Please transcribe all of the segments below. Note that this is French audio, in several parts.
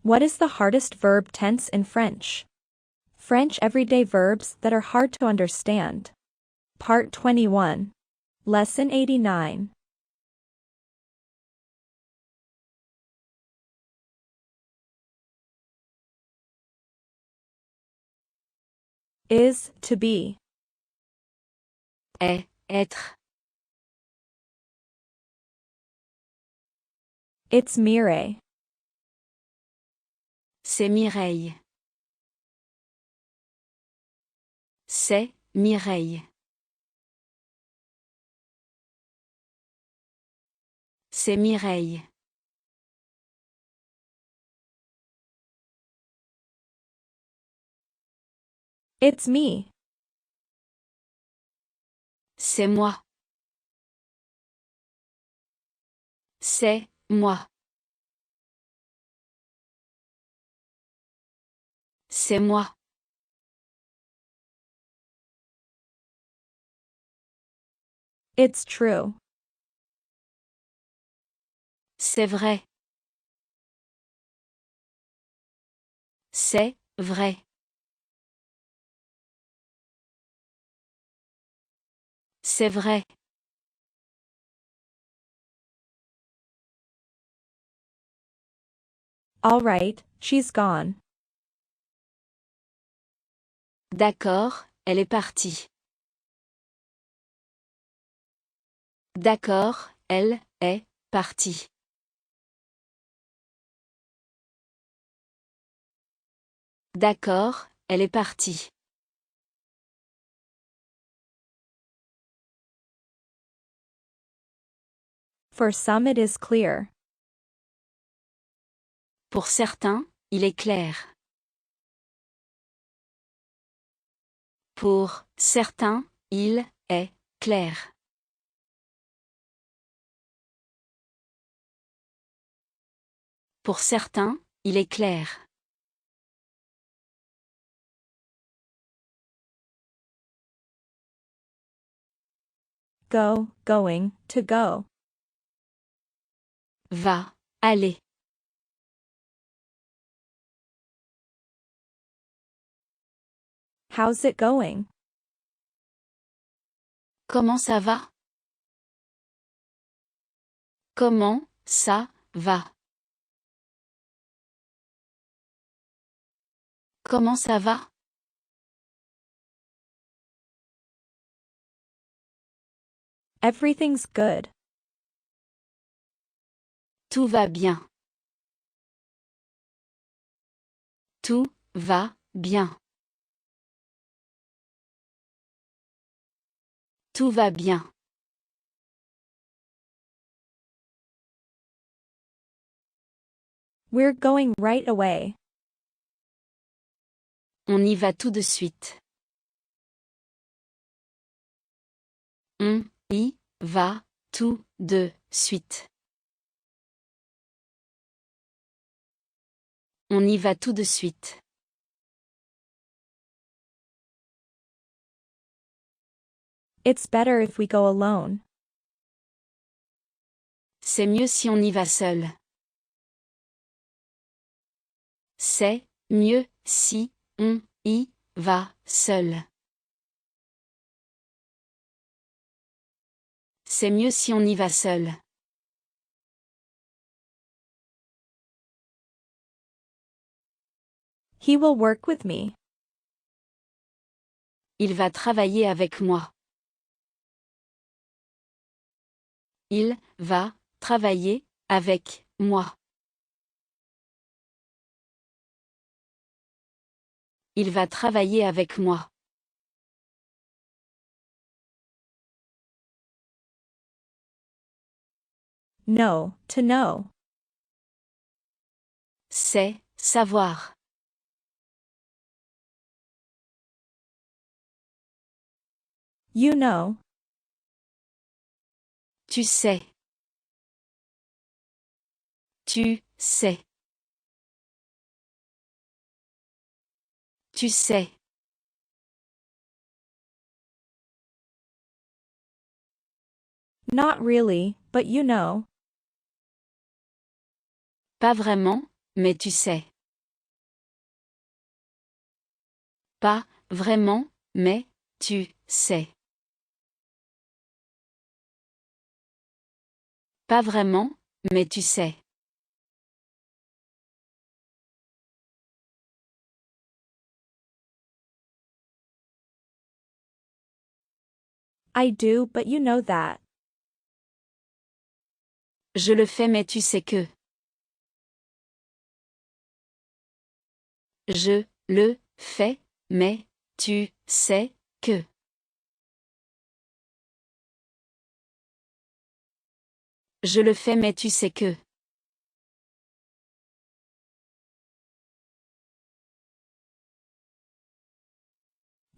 What is the hardest verb tense in French? French everyday verbs that are hard to understand. Part 21. Lesson 89. Is, to be. Est, être. It's Mireille. C'est Mireille. C'est Mireille. C'est Mireille. It's me. C'est moi. C'est moi. C'est moi. It's true. C'est vrai. C'est vrai. C'est vrai. All right, she's gone. D'accord, elle est partie. D'accord, elle est partie. D'accord, elle est partie. For some it is clear. Pour certains, il est clair. Pour certains, il est clair. Pour certains, il est clair. Go, going, to go. Va, aller. How's it going? Comment ça va? Comment ça va? Comment ça va? Everything's good. Tout va bien. Tout va bien. Tout va bien. We're going right away. On y va tout de suite. On y va tout de suite. On y va tout de suite. It's better if we go alone. C'est mieux si on y va seul. C'est mieux si on y va seul. C'est mieux si on y va seul. He will work with me. Il va travailler avec moi. Il va travailler avec moi. Il va travailler avec moi. Know, to know. C'est savoir. You know. Tu sais. Tu sais. Tu sais. Not really, but you know. Pas vraiment, mais tu sais. Pas vraiment, mais tu sais. Pas vraiment, mais tu sais. I do, but you know that. Je le fais, mais tu sais que. Je le fais, mais tu sais que. Je le fais, mais tu sais que.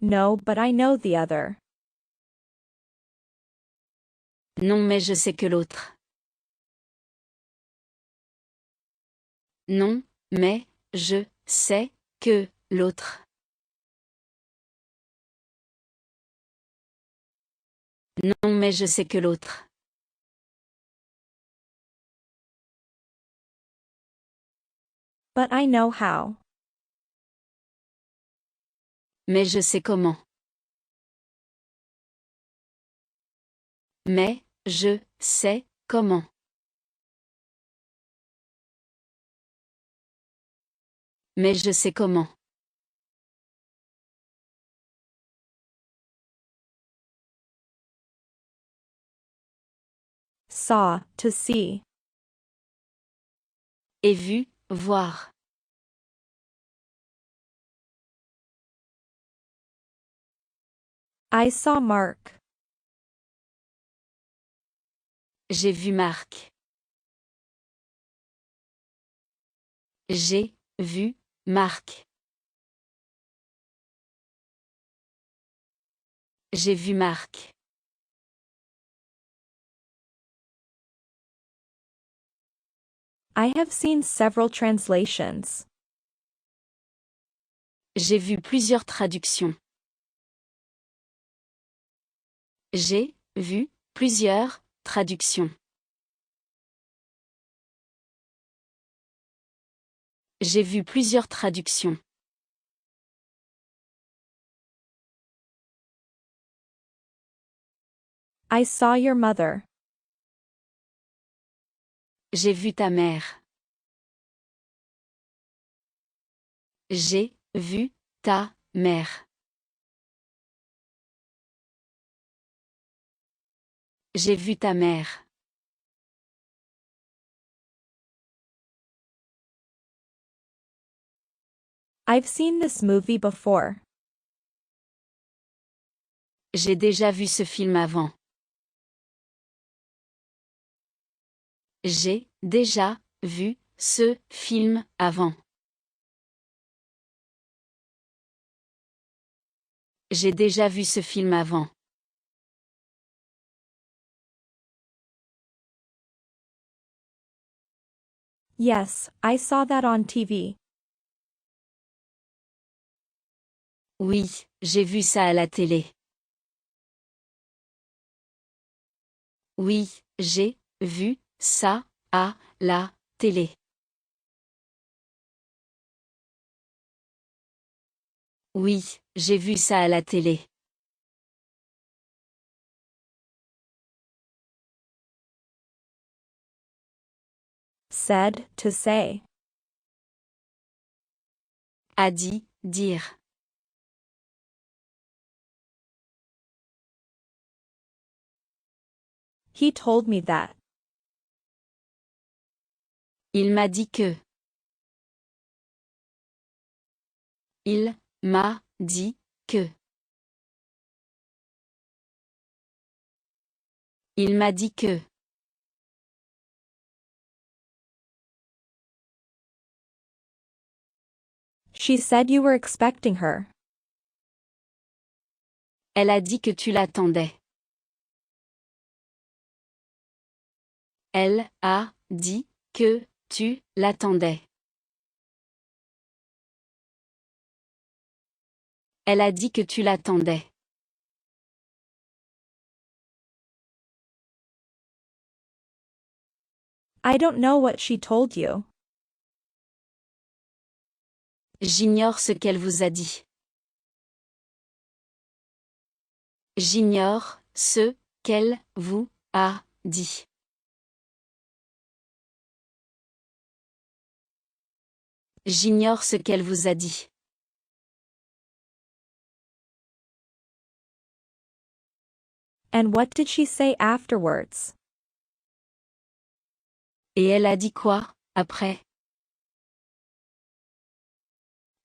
No, but I know the other. Non, mais je sais que l'autre. Non, mais je sais que l'autre. Non, mais je sais que l'autre. But I know how. Mais je sais comment. Mais je sais comment. Mais je sais comment. Saw, to see. Et vu, voir. I saw Mark. J'ai vu Marc. J'ai vu Marc. J'ai vu Marc. I have seen several translations. J'ai vu plusieurs traductions. J'ai vu plusieurs traductions. J'ai vu plusieurs traductions. I saw your mother. J'ai vu ta mère. J'ai vu ta mère. J'ai vu ta mère. I've seen this movie before. J'ai déjà vu ce film avant. J'ai déjà vu ce film avant. J'ai déjà vu ce film avant. Yes, I saw that on TV. Oui, j'ai vu ça à la télé. Oui, j'ai vu ça à la télé. Oui, j'ai vu ça à la télé. Said, to say. A dit, dire. He told me that. Il m'a dit que. Il m'a dit que. Il m'a dit que. She said you were expecting her. Elle a dit que tu l'attendais. Elle a dit que tu l'attendais. Elle a dit que tu l'attendais. I don't know what she told you. J'ignore ce qu'elle vous a dit. J'ignore ce qu'elle vous a dit. J'ignore ce qu'elle vous a dit. And what did she say afterwards? Et elle a dit quoi, après?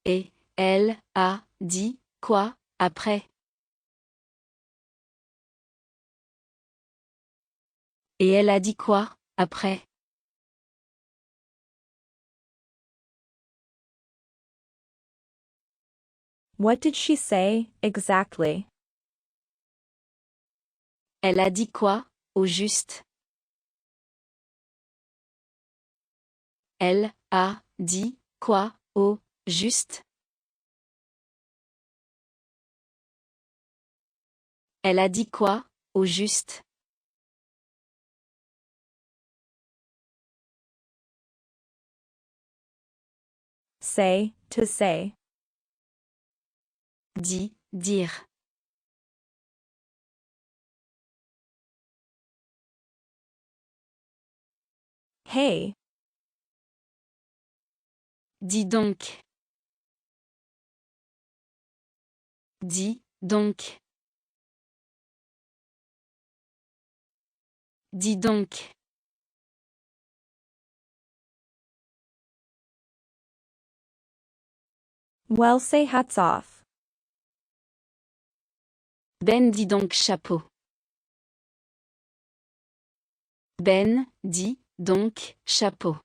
Et elle a dit quoi, après? Et elle a dit quoi, après? What did she say, exactly? Elle a dit quoi, au juste? Elle a dit quoi, au juste? Elle a dit quoi, au juste? Say, to say. Dire. Hey, Dis donc. Dis donc. Dis donc. well, say hats off. Ben dis donc chapeau. Ben dis donc chapeau.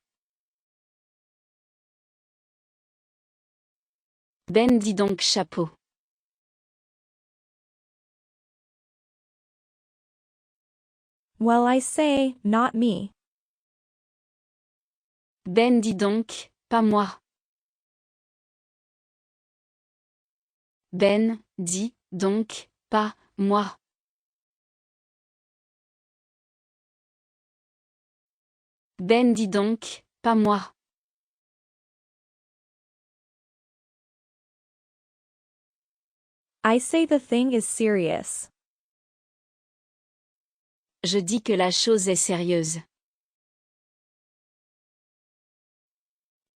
Ben dis donc chapeau. Well, I say, not me. Ben dis donc, pas moi. Ben dis donc, pas moi. Ben dis donc, pas moi. I say the thing is serious. Je dis que la chose est sérieuse.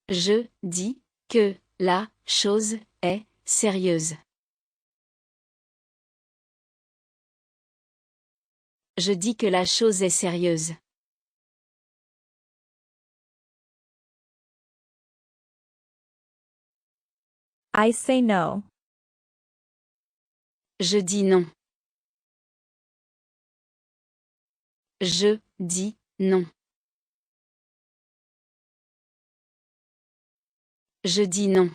Je dis que la chose est sérieuse. Je dis que la chose est sérieuse. I say no. Je dis non. Je dis non. Je dis non.